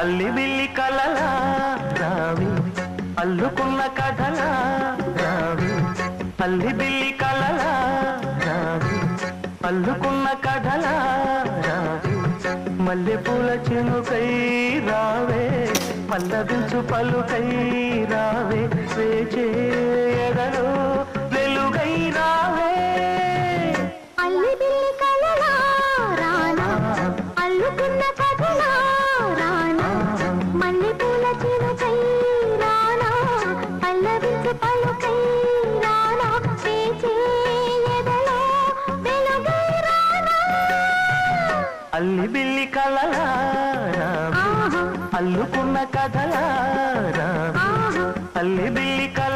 అల్లి బిల్లి కలలా రావి అల్లుకున్న కథలా రావి అల్లి బిల్లి కలలా రావి అల్లుకున్న కథలా రావి మల్లె పూల చినుకై రావే పల్లవించు పలుకై రావే వేచే ఎదలో వెలుగై రావే అల్లి బిల్లి కలలా రానా అల్లుకున్న కథలా రానా మల్లె పూల చినుకై రానా పల్లవించు పలుకై రానా వేచే ఎదలో వెలుగై రానా అల్లి బిల్లి కలలా రావి అల్లుకున్న కథలా రావి అల్లి బిల్లి కల